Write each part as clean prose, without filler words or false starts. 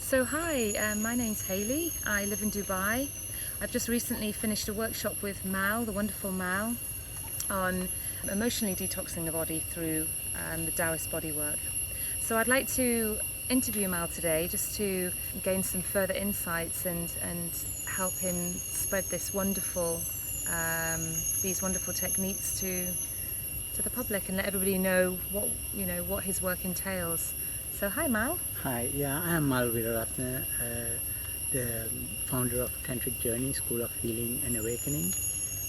So hi, my name's Hayley. I live in Dubai. I've just recently finished a workshop with Mal, the wonderful Mal, on emotionally detoxing the body through the Taoist Bodywork. So I'd like to interview Mal today just to gain some further insights and help him spread this wonderful these wonderful techniques to the public and let everybody know what his work entails. So hi Mal. Hi, yeah, I am Mal Weeraratne, the founder of Tantric Journey, School of Healing and Awakening,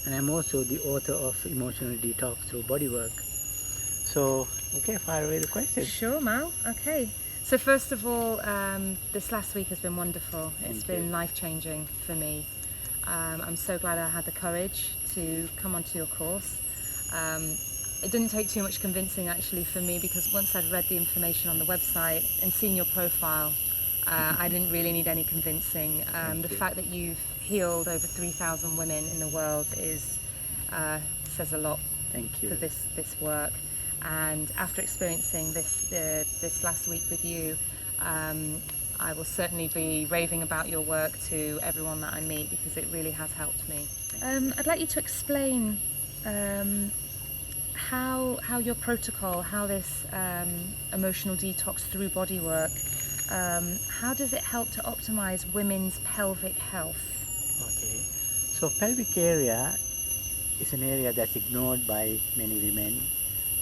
and I'm also the author of Emotional Detox through Bodywork. So, okay, fire away the question. Sure, Mal. Okay. So first of all, this last week has been wonderful. It's been life-changing for me. I'm so glad I had the courage to come onto your course. It didn't take too much convincing actually for me, because once I'd read the information on the website and seen your profile, I didn't really need any convincing. The fact that you've healed over 3,000 women in the world says a lot. Thank you. For this work. And after experiencing this last week with you, I will certainly be raving about your work to everyone that I meet, because it really has helped me. I'd like you to explain how your protocol, how this emotional detox through bodywork, how does it help to optimize women's pelvic health? Okay, so pelvic area is an area that's ignored by many women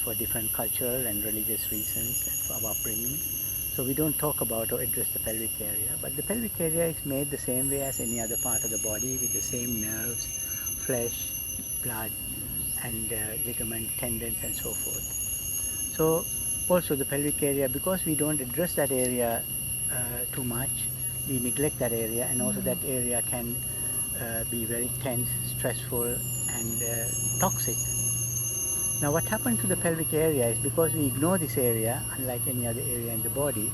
for different cultural and religious reasons and for our upbringing. So we don't talk about or address the pelvic area, but the pelvic area is made the same way as any other part of the body, with the same nerves, flesh, blood, and ligament, tendons, and so forth. So also the pelvic area, because we don't address that area too much, we neglect that area, and also that area can be very tense, stressful, and toxic. Now what happens to the pelvic area is, because we ignore this area, unlike any other area in the body,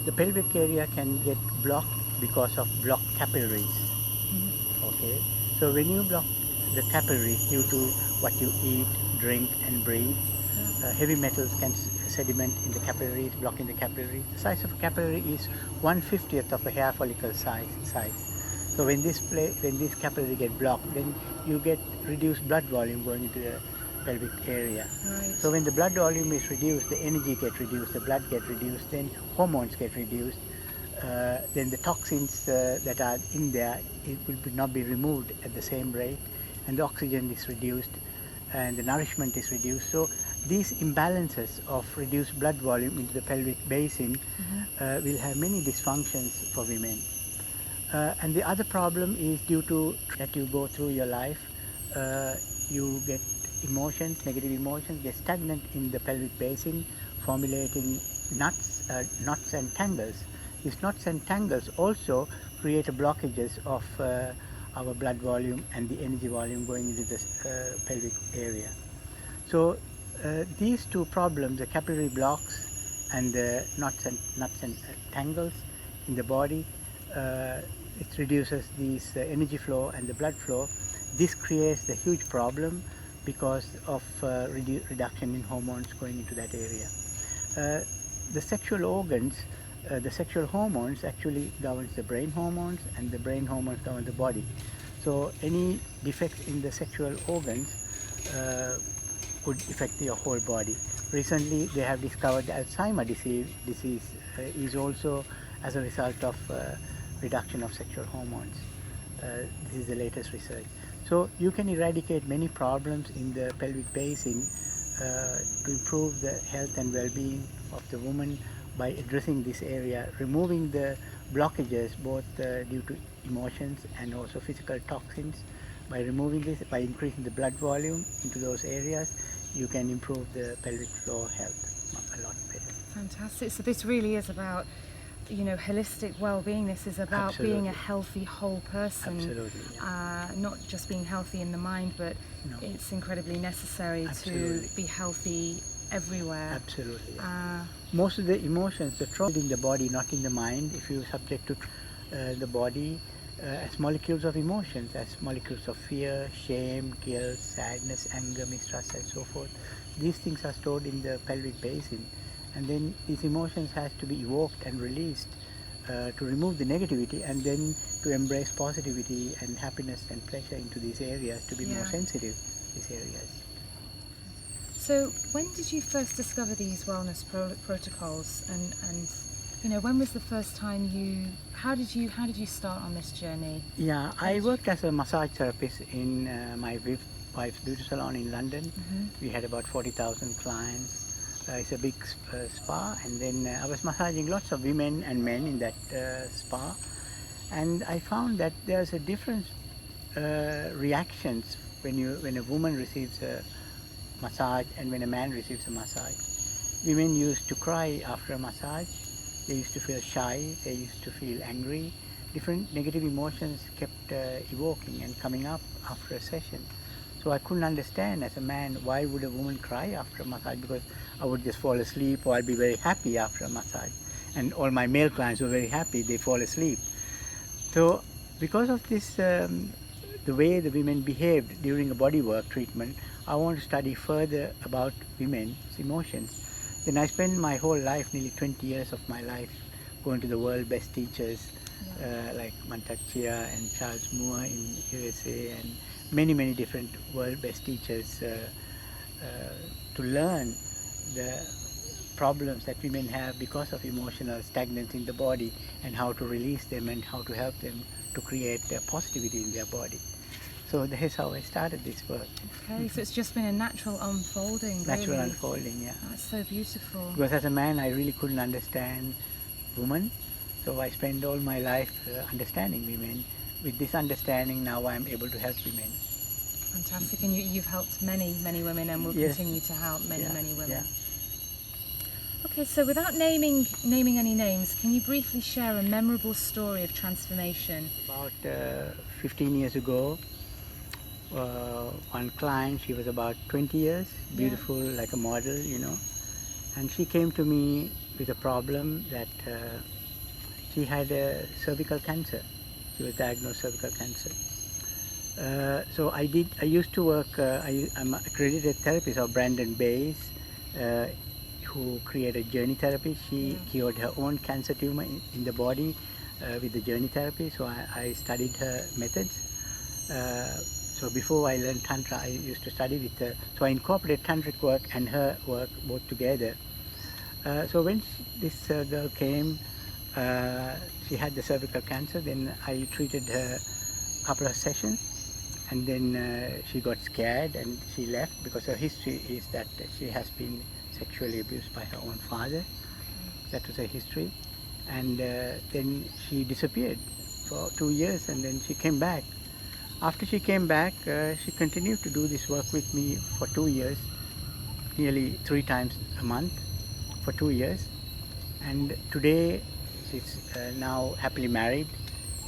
the pelvic area can get blocked because of blocked capillaries. Okay, so when you block the capillaries due to what you eat, drink, and breathe, heavy metals can sediment in the capillaries, blocking the capillaries. The size of a capillary is 1/50th of a hair follicle size. So when this capillary get blocked, then you get reduced blood volume going into the pelvic area. Right. So when the blood volume is reduced, the energy gets reduced, the blood gets reduced, then hormones get reduced, then the toxins that are in there, it will not be removed at the same rate, and the oxygen is reduced, and the nourishment is reduced. So these imbalances of reduced blood volume into the pelvic basin will have many dysfunctions for women. And the other problem is due to that you go through your life, you get emotions, negative emotions, get stagnant in the pelvic basin, formulating knots and tangles. These knots and tangles also create blockages of our blood volume and the energy volume going into this pelvic area. So these two problems, the capillary blocks and the knots and tangles in the body, it reduces these energy flow and the blood flow. This creates the huge problem because of reduction in hormones going into that area. The sexual organs, the sexual hormones actually governs the brain hormones, and the brain hormones govern the body. So any defects in the sexual organs could affect your whole body. Recently they have discovered Alzheimer's disease is also as a result of reduction of sexual hormones. This is the latest research. So you can eradicate many problems in the pelvic basin to improve the health and well-being of the woman by addressing this area, removing the blockages both due to emotions and also physical toxins. By removing this, by increasing the blood volume into those areas, you can improve the pelvic floor health a lot better. Fantastic. So this really is about holistic well-being. This is about being a healthy whole person. Absolutely. Yeah. Not just being healthy in the mind, but it's incredibly necessary to be healthy everywhere. Absolutely. Yeah. Most of the emotions, the trauma in the body, not in the mind. If you subject to the body as molecules of emotions, as molecules of fear, shame, guilt, sadness, anger, mistrust, and so forth. These things are stored in the pelvic basin. And then these emotions has to be evoked and released to remove the negativity and then to embrace positivity and happiness and pleasure into these areas, to be more sensitive these areas. So when did you first discover these wellness protocols, and you know, when was the first time how did you start on this journey? Yeah, I worked as a massage therapist in my wife's beauty salon in London. We had about 40,000 clients. It's a big spa, and then I was massaging lots of women and men in that spa, and I found that there's a different reactions when a woman receives a massage and when a man receives a massage. Women used to cry after a massage. They used to feel shy. They used to feel angry. Different negative emotions kept evoking and coming up after a session. So I couldn't understand as a man, why would a woman cry after a massage? Because I would just fall asleep, or I'd be very happy after a massage. And all my male clients were very happy, they fall asleep. So because of this, the way the women behaved during a bodywork treatment, I want to study further about women's emotions. Then I spent my whole life, nearly 20 years of my life, going to the world best teachers like Mantak Chia and Charles Moore in USA, and many different world best teachers to learn the problems that women have because of emotional stagnancy in the body, and how to release them and how to help them to create positivity in their body. So that's how I started this work. Okay, so it's just been a natural unfolding, Natural really. unfolding, yeah. That's so beautiful. Because as a man, I really couldn't understand women, so I spent all my life understanding women. With this understanding, now I'm able to help women. Fantastic, and you've helped many women, and will continue to help many women. Yeah. Okay, so without naming any names, can you briefly share a memorable story of transformation? About 15 years ago, one client, she was about 20 years, beautiful like a model, you know, and she came to me with a problem that she had a cervical cancer. She was diagnosed cervical cancer. So I used to work, I'm accredited therapist of Brandon Bayes, who created Journey Therapy. She cured her own cancer tumor in the body with the Journey Therapy, so I studied her methods. So before I learned Tantra, I used to study with her. So I incorporated Tantric work and her work both together. So when this girl came, she had the cervical cancer. Then I treated her a couple of sessions, and then she got scared and she left, because her history is that she has been sexually abused by her own father. That was her history. And then she disappeared for 2 years, and then she came back. After she came back, she continued to do this work with me for 2 years, nearly 3 times a month for 2 years. And today she's now happily married,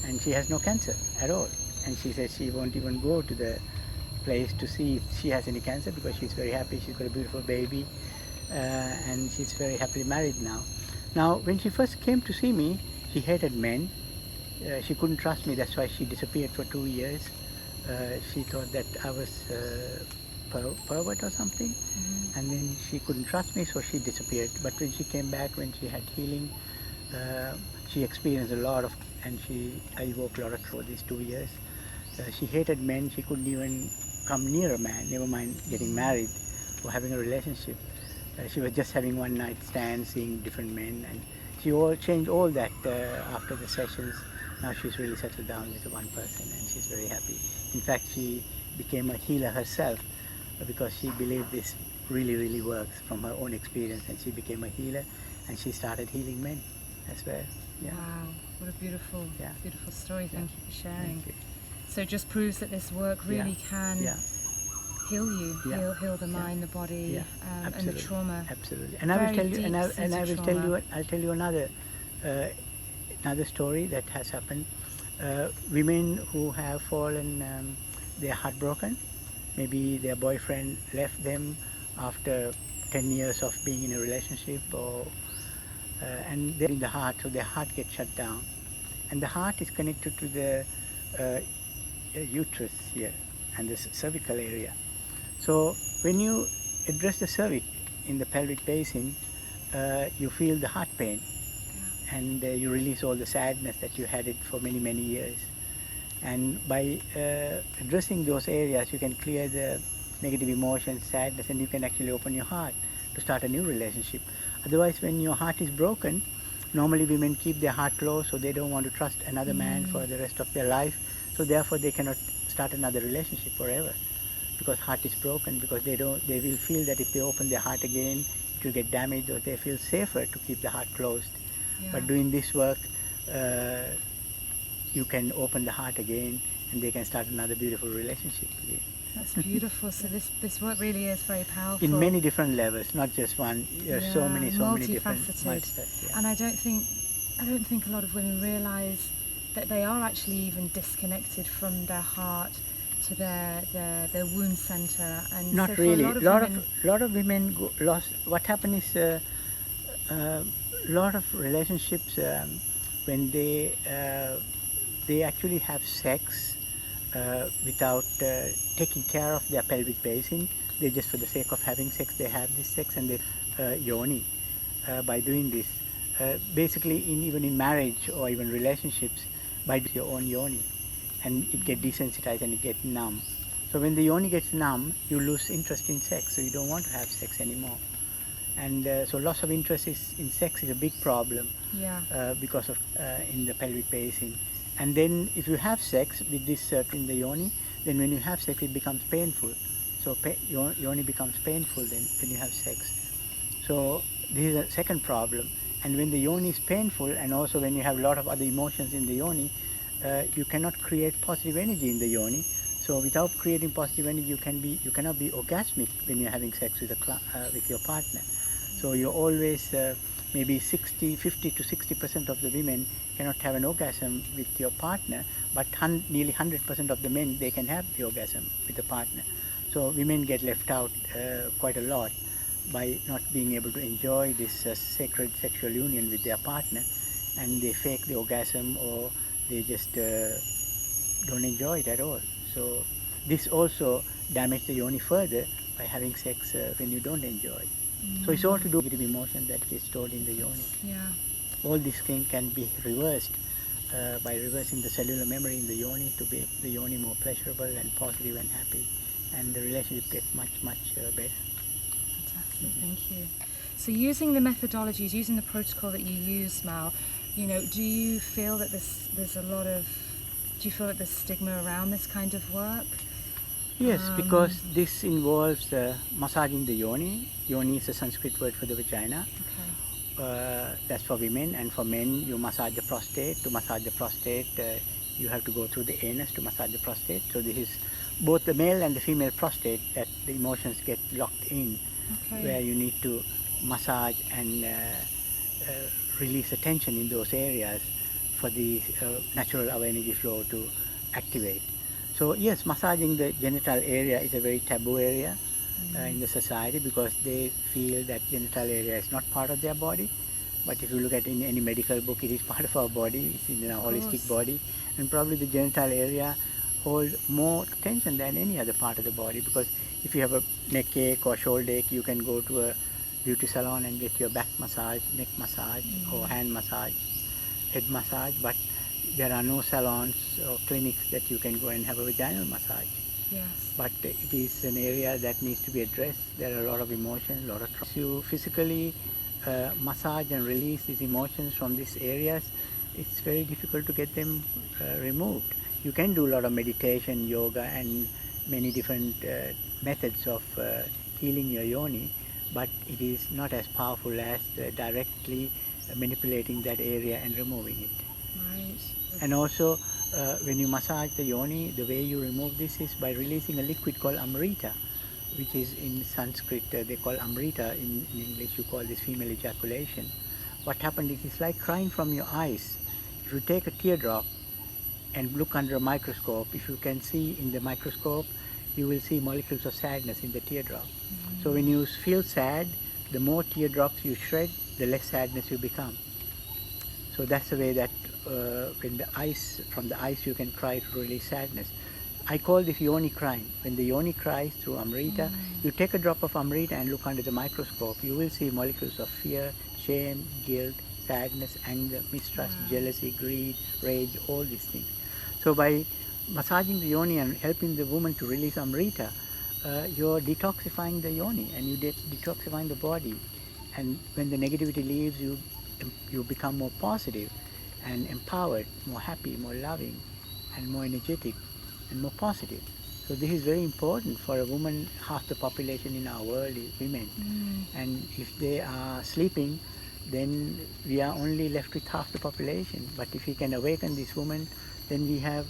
and she has no cancer at all. And she says she won't even go to the place to see if she has any cancer, because she's very happy. She's got a beautiful baby, and she's very happily married now. Now, when she first came to see me, she hated men. She couldn't trust me. That's why she disappeared for 2 years. She thought that I was pervert or something, and then she couldn't trust me, so she disappeared. But when she came back, when she had healing, she experienced a lot of, and I evoked a lot of through these 2 years. She hated men. She couldn't even come near a man, never mind getting married or having a relationship. She was just having one night stand, seeing different men, and she changed all that after the sessions. Now she's really settled down with one person, and she's very happy. In fact, she became a healer herself because she believed this really works from her own experience, and she became a healer, and she started healing men as well. Yeah. Wow, what a beautiful story. Thank you for sharing. So it just proves that this work really can heal you, heal the mind, the body, and the trauma. Absolutely. And I will tell you, I'll tell you another story that has happened. Women who have fallen, they're heartbroken. Maybe their boyfriend left them after 10 years of being in a relationship, or and they're in the heart, so their heart gets shut down. And the heart is connected to the uterus here and the cervical area. So when you address the cervix in the pelvic basin, you feel the heart pain, and you release all the sadness that you had it for many, many years. And by addressing those areas, you can clear the negative emotions, sadness, and you can actually open your heart to start a new relationship. Otherwise, when your heart is broken, normally women keep their heart closed, so they don't want to trust another man for the rest of their life. So therefore, they cannot start another relationship forever, because heart is broken, because they will feel that if they open their heart again, it will get damaged, or they feel safer to keep the heart closed. Yeah. But doing this work, you can open the heart again, and they can start another beautiful relationship again. That's beautiful. So this work really is very powerful. In many different levels, not just one. There are so many different. Multifaceted. Yeah. And I don't think a lot of women realise that they are actually even disconnected from their heart to their wound centre. And not so really. A lot of women lost. What happened is a lot of relationships when they actually have sex without taking care of their pelvic basin. They just, for the sake of having sex, they have this sex, and they Yoni by doing this. Basically, even in marriage or even relationships, by your own Yoni, and it gets desensitized and it gets numb. So when the Yoni gets numb, you lose interest in sex, so you don't want to have sex anymore. And so loss of interest in sex is a big problem. Yeah. Because of in the pelvic basin. And then if you have sex with this in the Yoni, then when you have sex, it becomes painful. So Yoni becomes painful then when you have sex. So this is a second problem. And when the Yoni is painful, and also when you have a lot of other emotions in the Yoni, you cannot create positive energy in the Yoni. So without creating positive energy, you cannot be orgasmic when you're having sex with your partner. So you're always maybe 50 to 60% of the women cannot have an orgasm with your partner, but nearly 100% of the men, they can have the orgasm with the partner. So women get left out quite a lot by not being able to enjoy this sacred sexual union with their partner, and they fake the orgasm, or they just don't enjoy it at all. So this also damages the Yoni further by having sex when you don't enjoy. So it's all to do with the emotion that gets stored in the Yoni. Yeah. All these things can be reversed by reversing the cellular memory in the Yoni to make the Yoni more pleasurable and positive and happy, and the relationship gets much better. Fantastic, thank you. So using the methodologies, using the protocol that you use, Mal, do you feel that there's stigma around this kind of work? Yes, because this involves massaging the Yoni. Yoni is a Sanskrit word for the vagina. Okay. That's for women, and for men, you massage the prostate. To massage the prostate, you have to go through the anus to massage the prostate. So this is both the male and the female prostate that the emotions get locked in, where you need to massage and release the tension in those areas for the natural our energy flow to activate. So yes, massaging the genital area is a very taboo area in the society, because they feel that genital area is not part of their body. But if you look at in any medical book, it is part of our body. It's in our holistic body, and probably the genital area holds more tension than any other part of the body, because if you have a neck ache or shoulder ache, you can go to a beauty salon and get your back massage, neck massage, or hand massage, head massage, but there are no salons or clinics that you can go and have a vaginal massage. Yes. But it is an area that needs to be addressed. There are a lot of emotions, a lot of trauma. You physically massage and release these emotions from these areas, it's very difficult to get them removed. You can do a lot of meditation, yoga, and many different methods of healing your Yoni, but it is not as powerful as directly manipulating that area and removing it. Right. And also, when you massage the Yoni, the way you remove this is by releasing a liquid called Amrita, which is in Sanskrit, they call Amrita. In English, you call this female ejaculation. What happened is, it's like crying from your eyes. If you take a teardrop and look under a microscope, if you can see in the microscope, you will see molecules of sadness in the teardrop. So when you feel sad, the more teardrops you shred, the less sadness you become. So that's the way that from the eyes you can cry to release sadness. I call this Yoni crying. When the Yoni cries through Amrita, you take a drop of Amrita and look under the microscope, you will see molecules of fear, shame, guilt, sadness, anger, mistrust, jealousy, greed, rage, all these things. So by massaging the yoni and helping the woman to release amrita, you're detoxifying the yoni and you're detoxifying the body. And when the negativity leaves, you become more positive and empowered, more happy, more loving, and more energetic and more positive. So this is very important for a woman. Half the population in our world is women. And if they are sleeping, then we are only left with half the population. But if we can awaken this woman, then we have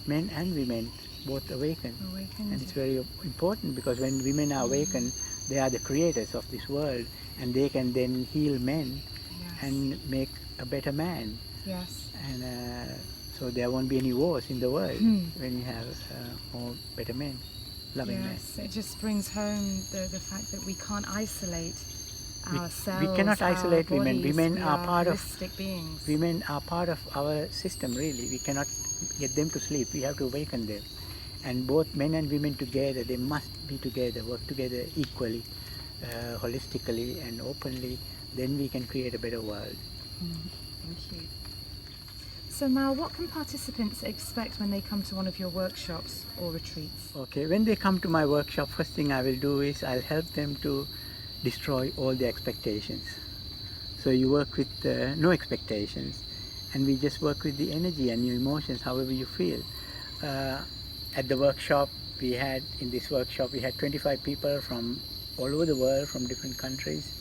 men and women both awakened. And it's very important because when women are awakened, they are the creators of this world, and they can then heal men and make a better man. Yes. And so there won't be any wars in the world when you have more better men, loving men. Yes, it just brings home the fact that we can't isolate ourselves. We cannot isolate women. Bodies. Women We are part of holistic beings. Women are part of our system, really. We cannot get them to sleep. We have to awaken them. And both men and women together, they must be together, work together equally, holistically and openly. Then we can create a better world. Thank you. So Mal, what can participants expect when they come to one of your workshops or retreats? Okay, when they come to my workshop, first thing I will do is I'll help them to destroy all their expectations. So you work with no expectations, and we just work with the energy and your emotions, however you feel. At the workshop, in this workshop we had 25 people from all over the world, from different countries,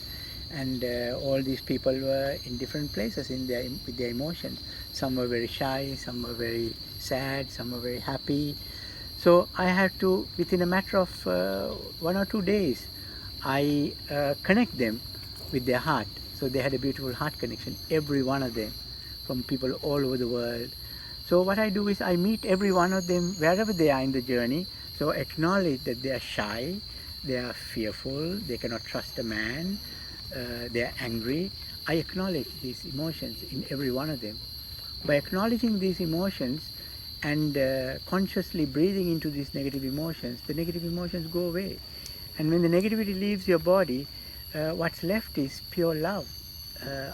and all these people were in different places with their emotions. Some were very shy, some were very sad, some were very happy. So I had to, within a matter of 1 or 2 days, I connect them with their heart. So they had a beautiful heart connection, every one of them, from people all over the world. So what I do is I meet every one of them wherever they are in the journey. So acknowledge that they are shy, they are fearful, they cannot trust a man, they are angry. I acknowledge these emotions in every one of them. By acknowledging these emotions and consciously breathing into these negative emotions, the negative emotions go away. And when the negativity leaves your body, what's left is pure love,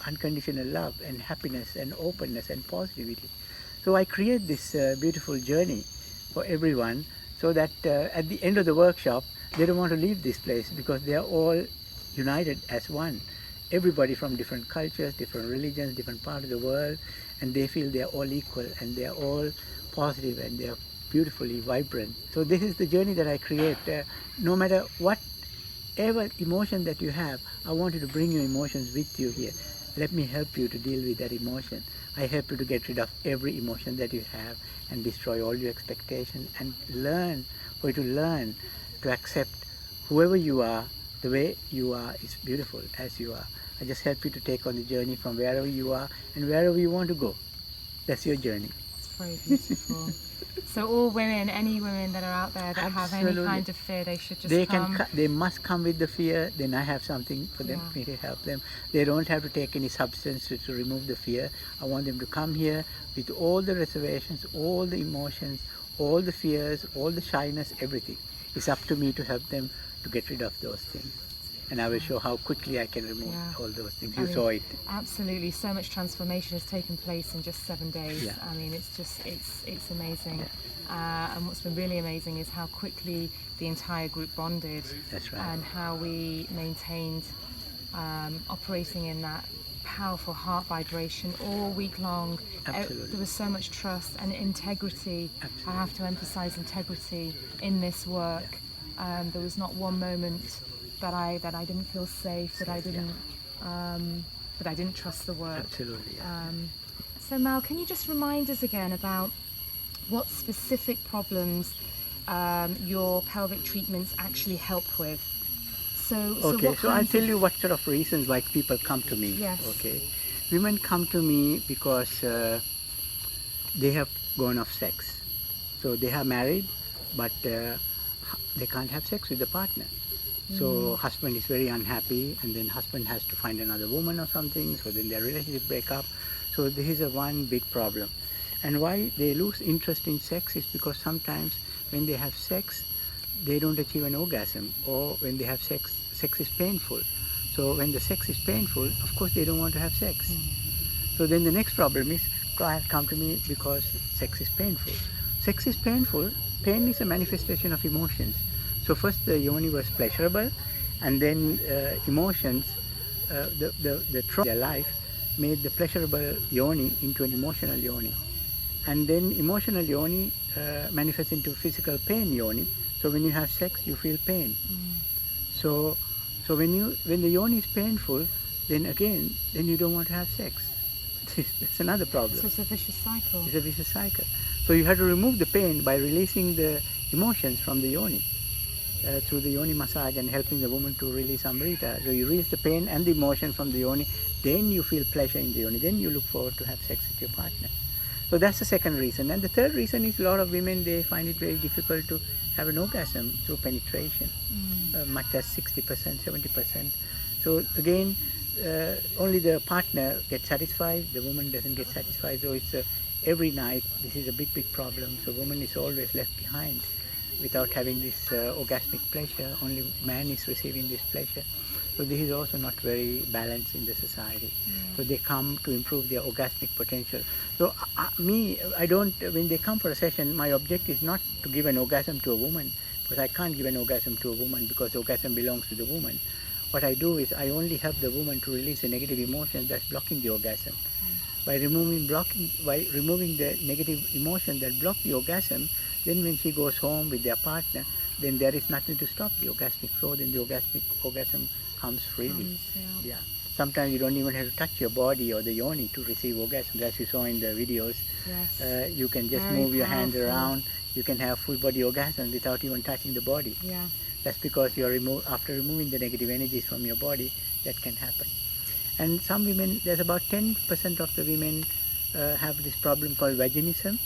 unconditional love and happiness and openness and positivity. So I create this beautiful journey for everyone, so that at the end of the workshop, they don't want to leave this place because they are all united as one. Everybody from different cultures, different religions, different parts of the world, and they feel they are all equal and they are all positive and they are beautifully vibrant. So this is the journey that I create. No matter whatever emotion that you have, I want you to bring your emotions with you here. Let me help you to deal with that emotion. I help you to get rid of every emotion that you have and destroy all your expectations, and for you to learn to accept whoever you are. The way you are is beautiful as you are. I just help you to take on the journey from wherever you are and wherever you want to go. That's your journey. It's very beautiful. So all women, any women that are out there that have any kind of fear, they should just come. They must come with the fear. Then I have something for them, me to help them. They don't have to take any substance to remove the fear. I want them to come here with all the reservations, all the emotions, all the fears, all the shyness, everything. It's up to me to help them to get rid of those things. And I will show how quickly I can remove all those things. You saw it. Absolutely. So much transformation has taken place in just 7 days. Yeah. I mean, it's amazing. And what's been really amazing is how quickly the entire group bonded. That's right. And how we maintained operating in that powerful heart vibration all week long. Absolutely. There was so much trust and integrity. Absolutely. I have to emphasize integrity in this work. There was not one moment that I didn't feel safe, that I didn't trust the work. Absolutely. So Mal, can you just remind us again about what specific problems your pelvic treatments actually help with? So I'll tell you what sort of reasons why people come to me. Yes. Okay, women come to me because they have gone off sex. So they are married, but they can't have sex with the partner. So husband is very unhappy, and then husband has to find another woman or something, so then their relationship break up. So this is one big problem. And why they lose interest in sex is because sometimes when they have sex, they don't achieve an orgasm, or when they have sex is painful. So when the sex is painful, of course they don't want to have sex. So then the next problem is clients come to me because sex is painful. Sex is painful. Pain is a manifestation of emotions. So first the yoni was pleasurable, and then emotions, the trauma of their life made the pleasurable yoni into an emotional yoni. And then emotional yoni manifests into physical pain yoni. So when you have sex, you feel pain. So when the yoni is painful, then you don't want to have sex. That's another problem. So it's a vicious cycle. It's a vicious cycle. So you have to remove the pain by releasing the emotions from the yoni through the yoni massage and helping the woman to release amrita. So you release the pain and the emotion from the yoni, then you feel pleasure in the yoni, then you look forward to have sex with your partner. So that's the second reason. And the third reason is a lot of women, they find it very difficult to have an orgasm through penetration, much as 60%, 70%. So again, only the partner gets satisfied, the woman doesn't get satisfied. So it's every night, this is a big problem. So woman is always left behind without having this orgasmic pleasure. Only man is receiving this pleasure. So this is also not very balanced in the society. So they come to improve their orgasmic potential. So when they come for a session, my objective is not to give an orgasm to a woman, because I can't give an orgasm to a woman because orgasm belongs to the woman. What I do is I only help the woman to release a negative emotion that's blocking the orgasm. By removing the negative emotion that block the orgasm, then when she goes home with their partner, then there is nothing to stop the orgasmic flow, then the orgasm comes freely. Yeah. Sometimes you don't even have to touch your body or the yoni to receive orgasm. As you saw in the videos, you can just move your hands around, you can have full body orgasm without even touching the body. Yeah. That's because after removing the negative energies from your body, that can happen. And some women, there's about 10% of the women have this problem called vaginism.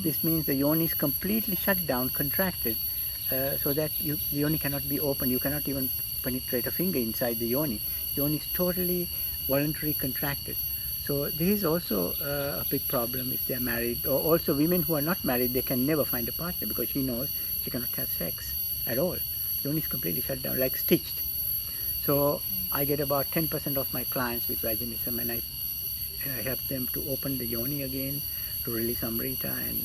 This means the yoni is completely shut down, contracted, so that the yoni cannot be opened. You cannot even penetrate a finger inside the yoni. Yoni is totally voluntarily contracted. So this is also a big problem if they are married. Or also women who are not married, they can never find a partner because she knows she cannot have sex at all. Yoni is completely shut down, like stitched. So I get about 10% of my clients with vaginism, and I help them to open the yoni again, to release amrita, and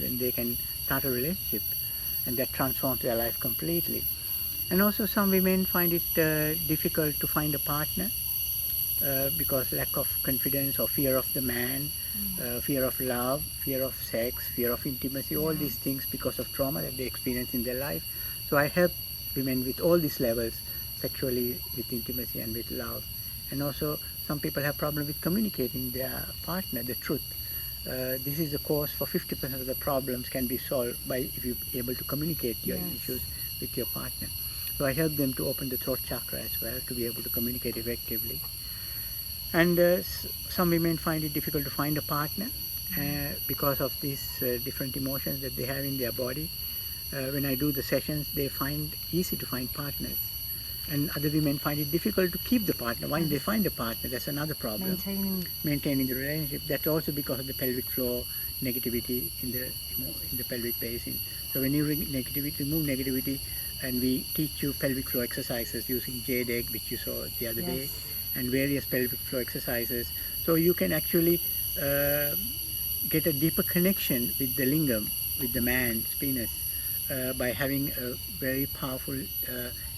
then they can start a relationship, and that transforms their life completely. And also some women find it difficult to find a partner because lack of confidence or fear of the man, fear of love, fear of sex, fear of intimacy, all these things because of trauma that they experience in their life. So I help women with all these levels, sexually, with intimacy and with love. And also some people have problem with communicating their partner the truth. This is the cause for 50% of the problems can be solved if you're able to communicate your issues with your partner. So I help them to open the throat chakra as well, to be able to communicate effectively. And some women find it difficult to find a partner because of these different emotions that they have in their body. When I do the sessions, they find easy to find partners. And other women find it difficult to keep the partner. Once they find a partner, that's another problem. Maintaining the relationship. That's also because of the pelvic floor negativity in the pelvic basin. So when you remove negativity, and we teach you pelvic floor exercises using jade egg, which you saw the other day, and various pelvic floor exercises. So you can actually get a deeper connection with the lingam, with the man's penis, by having a very powerful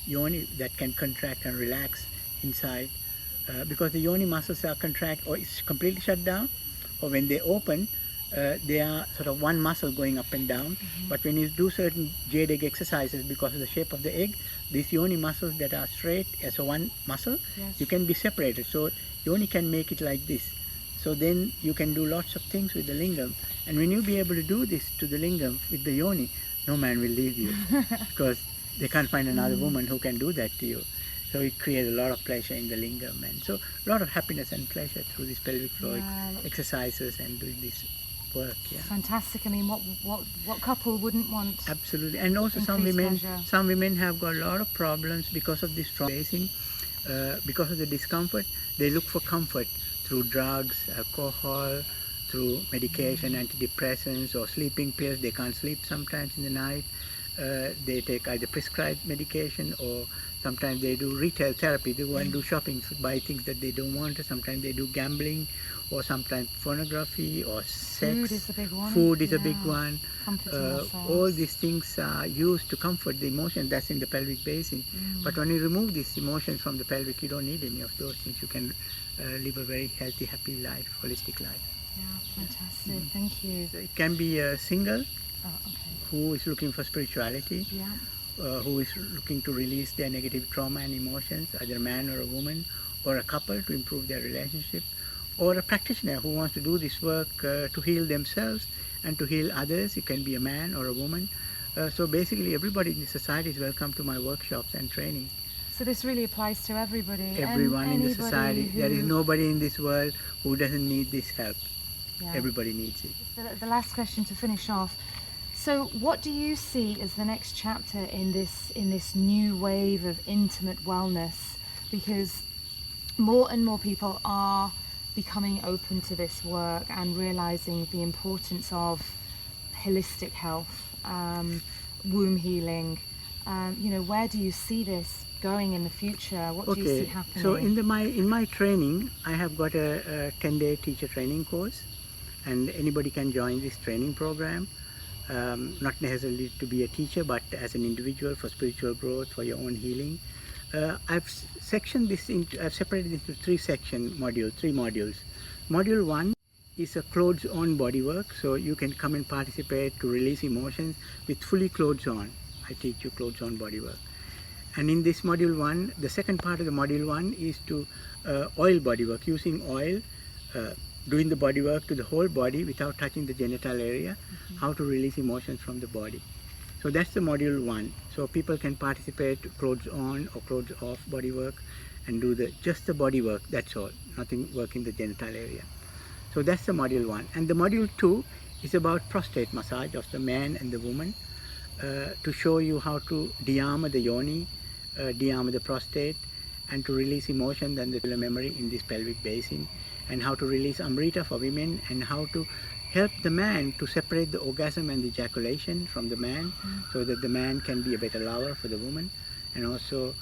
yoni that can contract and relax inside, because the yoni muscles are contract, or it's completely shut down, or when they open, they are sort of one muscle going up and down. But when you do certain jade egg exercises, because of the shape of the egg, these yoni muscles that are straight as a one muscle, you can be separated. So yoni can make it like this. So then you can do lots of things with the lingam. And when you be able to do this to the lingam with the yoni, no man will leave you because they can't find another woman who can do that to you. So it creates a lot of pleasure in the lingam, and so a lot of happiness and pleasure through these pelvic floor exercises and doing this work. Fantastic. I mean, what couple wouldn't want? Absolutely. And also some women have got a lot of problems because of this trauma, because of the discomfort. They look for comfort through drugs, alcohol, through medication, antidepressants, or sleeping pills. They can't sleep sometimes in the night. They take either prescribed medication or Sometimes they do retail therapy. They go and do shopping, buy things that they don't want. Sometimes they do gambling, or sometimes pornography or sex. Food is a big one. Food is a Yeah. big one. Comforting ourselves. All these things are used to comfort the emotion that's in the pelvic basin. But when you remove these emotions from the pelvic, you don't need any of those things. You can live a very healthy, happy life, holistic life. Yeah, fantastic. Thank you. It can be a single Oh, okay. who is looking for spirituality, Yeah. who is looking to release their negative trauma and emotions, either a man or a woman, or a couple to improve their relationship, or a practitioner who wants to do this work to heal themselves and to heal others. It can be a man or a woman. So basically everybody in the society is welcome to my workshops and training. So this really applies to everybody. Everyone in the Anybody society. who... There is nobody in this world who doesn't need this help. Yeah. Everybody needs it. The last question to finish off. So what do you see as the next chapter in this new wave of intimate wellness? Because more and more people are becoming open to this work and realizing the importance of holistic health, womb healing. Where do you see this going in the future? What do you see happening? So in my training, I have got a 10-day teacher training course, and anybody can join this training program. Not necessarily to be a teacher, but as an individual for spiritual growth, for your own healing. I've separated it into three modules. Module 1 is a clothes on bodywork, so you can come and participate to release emotions with fully clothes on. I teach you clothes on bodywork. And in this module 1, the second part of the module 1 is to oil bodywork, using oil, doing the bodywork to the whole body without touching the genital area, how to release emotions from the body. So that's the module 1. So people can participate clothes on or clothes off bodywork and do just the bodywork, that's all, nothing work in the genital area. So that's the module 1. And the module 2 is about prostate massage of the man and the woman, to show you how to de-armor the yoni, de-armor the prostate, and to release emotion and the memory in this pelvic basin, and how to release amrita for women, and how to help the man to separate the orgasm and the ejaculation from the man, so that the man can be a better lover for the woman, and also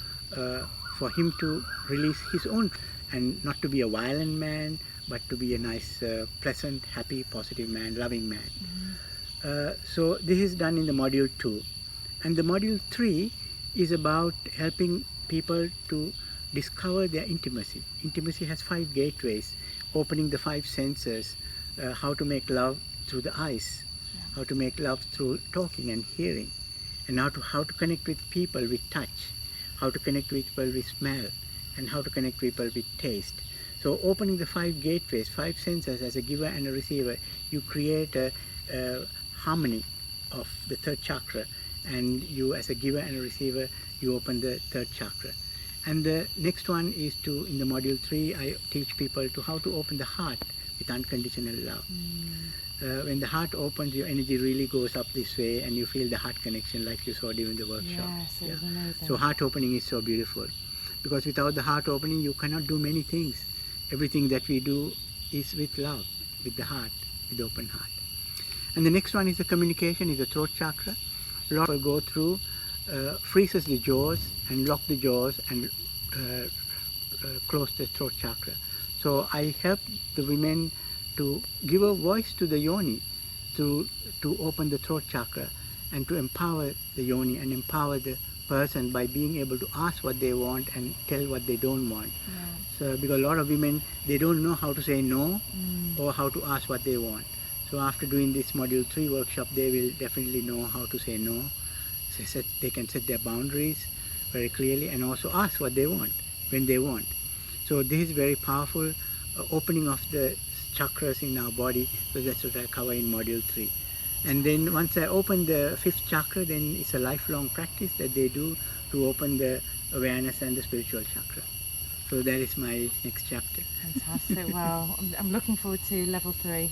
for him to release his own, and not to be a violent man, but to be a nice, pleasant, happy, positive man, loving man. So this is done in the module 2. And the module 3 is about helping people to discover their intimacy. Intimacy has 5 gateways, opening the 5 senses, how to make love through the eyes, how to make love through talking and hearing, and how to connect with people with touch, how to connect with people with smell, and how to connect people with taste. So opening the 5 gateways, 5 senses as a giver and a receiver, you create a harmony of the 3rd chakra, and you as a giver and a receiver, you open the 3rd chakra. And the next one is in the module 3, I teach people how to open the heart with unconditional love. When the heart opens, your energy really goes up this way, and you feel the heart connection like you saw during the workshop. Yes, it was amazing. So heart opening is so beautiful, because without the heart opening, you cannot do many things. Everything that we do is with love, with the heart, with the open heart. And the next one is the communication, is the throat chakra. A lot of people go through, freezes the jaws and lock the jaws and close the throat chakra. So I help the women to give a voice to the yoni, to open the throat chakra, and to empower the yoni and empower the person by being able to ask what they want and tell what they don't want. So because a lot of women, they don't know how to say no or how to ask what they want. So after doing this module 3 workshop, they will definitely know how to say no. So they can set their boundaries very clearly and also ask what they want when they want. So this is very powerful opening of the chakras in our body. So that's what I cover in module 3. And then once I open the 5th chakra, then it's a lifelong practice that they do to open the awareness and the spiritual chakra. So that is my next chapter. Fantastic. Well, I'm looking forward to level 3.